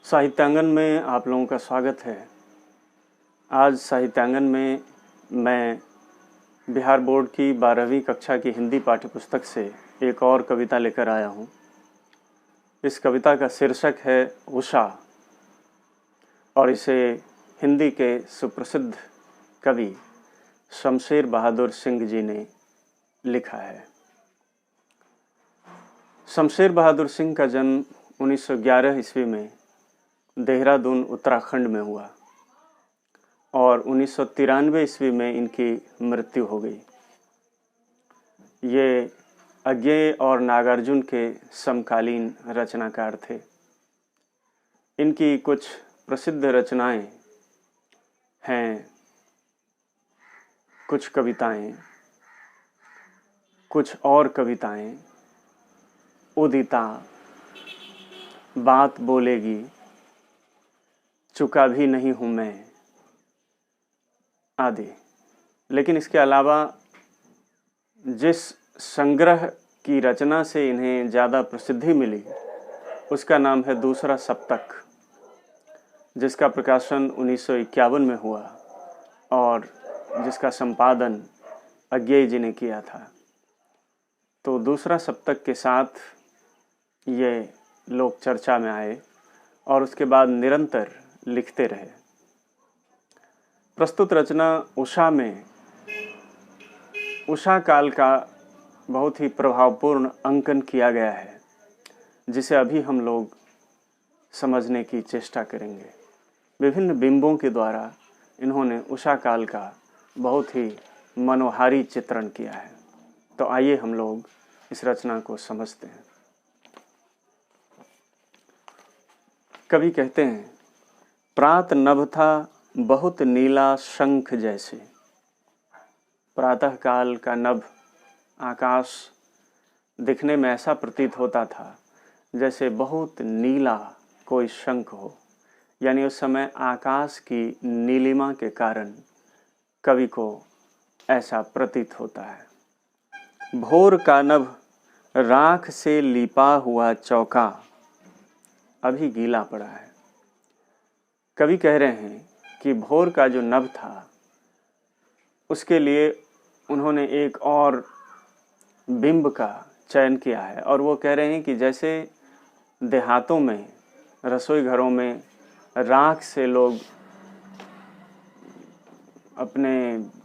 साहित्यांगन में आप लोगों का स्वागत है। आज साहित्यांगन में मैं बिहार बोर्ड की 12वीं कक्षा की हिंदी पाठ्यपुस्तक से एक और कविता लेकर आया हूँ। इस कविता का शीर्षक है उषा और इसे हिंदी के सुप्रसिद्ध कवि शमशेर बहादुर सिंह जी ने लिखा है। शमशेर बहादुर सिंह का जन्म 1911 ईस्वी में देहरादून उत्तराखंड में हुआ और 1993 ईस्वी में इनकी मृत्यु हो गई। ये अज्ञेय और नागार्जुन के समकालीन रचनाकार थे। इनकी कुछ प्रसिद्ध रचनाएं हैं, कुछ कविताएं, कुछ और कविताएं, उदिता, बात बोलेगी, चुका भी नहीं हूँ मैं आदि। लेकिन इसके अलावा जिस संग्रह की रचना से इन्हें ज़्यादा प्रसिद्धि मिली उसका नाम है दूसरा सप्तक, जिसका प्रकाशन 1951 में हुआ और जिसका संपादन अज्ञेय जी ने किया था। तो दूसरा सप्तक के साथ ये लोग चर्चा में आए और उसके बाद निरंतर लिखते रहे। प्रस्तुत रचना उषा में उषा काल का बहुत ही प्रभावपूर्ण अंकन किया गया है, जिसे अभी हम लोग समझने की चेष्टा करेंगे। विभिन्न बिंबों के द्वारा इन्होंने उषा काल का बहुत ही मनोहारी चित्रण किया है। तो आइए हम लोग इस रचना को समझते हैं। कवि कहते हैं, प्रात नभ था बहुत नीला शंख जैसे। प्रातः काल का नभ आकाश दिखने में ऐसा प्रतीत होता था जैसे बहुत नीला कोई शंख हो, यानी उस समय आकाश की नीलिमा के कारण कवि को ऐसा प्रतीत होता है। भोर का नभ राख से लिपा हुआ चौका अभी गीला पड़ा है। कवि कह रहे हैं कि भोर का जो नभ था उसके लिए उन्होंने एक और बिंब का चयन किया है और वो कह रहे हैं कि जैसे देहातों में, रसोई घरों में राख से लोग अपने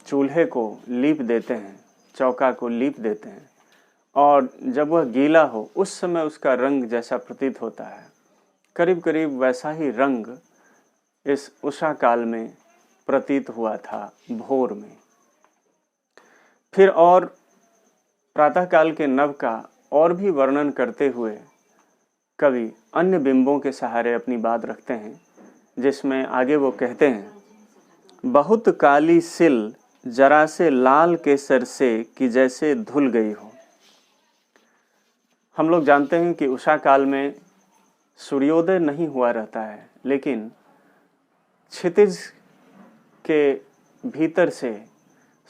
चूल्हे को लीप देते हैं, चौका को लीप देते हैं और जब वह गीला हो उस समय उसका रंग जैसा प्रतीत होता है, करीब करीब वैसा ही रंग इस उषा काल में प्रतीत हुआ था भोर में। फिर और प्रातः काल के नभ का और भी वर्णन करते हुए कवि अन्य बिंबों के सहारे अपनी बात रखते हैं, जिसमें आगे वो कहते हैं, बहुत काली सिल जरा से लाल केसर से कि जैसे धुल गई हो। हम लोग जानते हैं कि उषा काल में सूर्योदय नहीं हुआ रहता है, लेकिन क्षितिज के भीतर से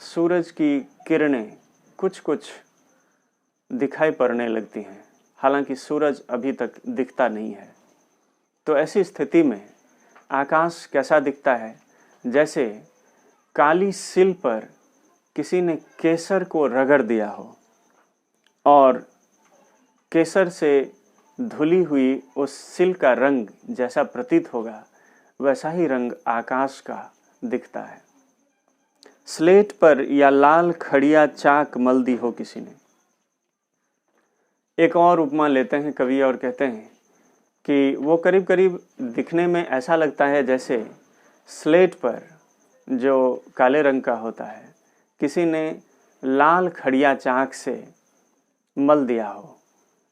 सूरज की किरणें कुछ कुछ दिखाई पड़ने लगती हैं, हालांकि सूरज अभी तक दिखता नहीं है। तो ऐसी स्थिति में आकाश कैसा दिखता है? जैसे काली सिल पर किसी ने केसर को रगड़ दिया हो और केसर से धुली हुई उस सिल का रंग जैसा प्रतीत होगा, वैसा ही रंग आकाश का दिखता है। स्लेट पर या लाल खड़िया चाक मल दी हो किसी ने। एक और उपमा लेते हैं कवि और कहते हैं कि वो करीब करीब दिखने में ऐसा लगता है जैसे स्लेट पर जो काले रंग का होता है किसी ने लाल खड़िया चाक से मल दिया हो,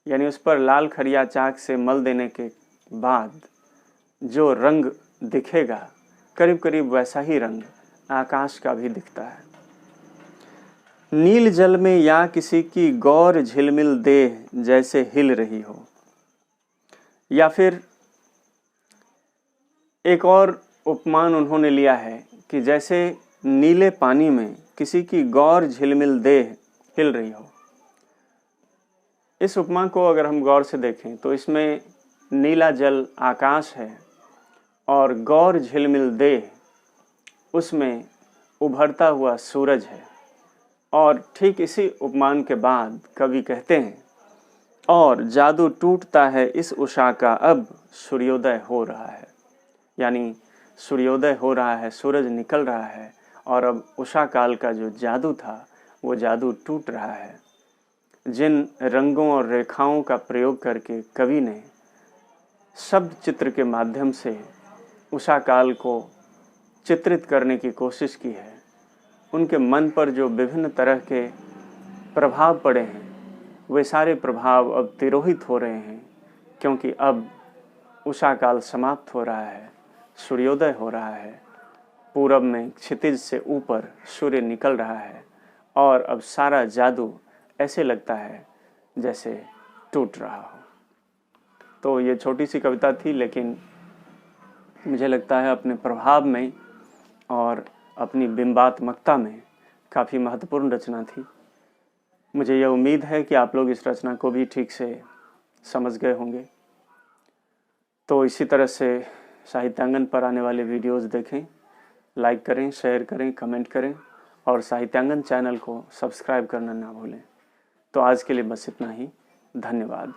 यानी उस पर लाल खड़िया चाक से मल देने के बाद जो रंग दिखेगा करीब करीब वैसा ही रंग आकाश का भी दिखता है। नील जल में या किसी की गौर झिलमिल देह जैसे हिल रही हो। या फिर एक और उपमान उन्होंने लिया है कि जैसे नीले पानी में किसी की गौर झिलमिल देह हिल रही हो। इस उपमा को अगर हम गौर से देखें तो इसमें नीला जल आकाश है और गौर झिलमिल देह उसमें उभरता हुआ सूरज है। और ठीक इसी उपमान के बाद कवि कहते हैं, और जादू टूटता है इस उषा का, अब सूर्योदय हो रहा है। यानी सूर्योदय हो रहा है, सूरज निकल रहा है और अब उषा काल का जो जादू था वो जादू टूट रहा है। जिन रंगों और रेखाओं का प्रयोग करके कवि ने शब्द चित्र के माध्यम से उषा काल को चित्रित करने की कोशिश की है, उनके मन पर जो विभिन्न तरह के प्रभाव पड़े हैं वे सारे प्रभाव अब तिरोहित हो रहे हैं, क्योंकि अब उषा काल समाप्त हो रहा है, सूर्योदय हो रहा है, पूरब में क्षितिज से ऊपर सूर्य निकल रहा है और अब सारा जादू ऐसे लगता है जैसे टूट रहा हो। तो ये छोटी सी कविता थी, लेकिन मुझे लगता है अपने प्रभाव में और अपनी बिंबात्मकता में काफ़ी महत्वपूर्ण रचना थी। मुझे यह उम्मीद है कि आप लोग इस रचना को भी ठीक से समझ गए होंगे। तो इसी तरह से साहित्यांगन पर आने वाले वीडियोस देखें, लाइक करें, शेयर करें, कमेंट करें और साहित्यांगन चैनल को सब्सक्राइब करना ना भूलें। तो आज के लिए बस इतना ही। धन्यवाद।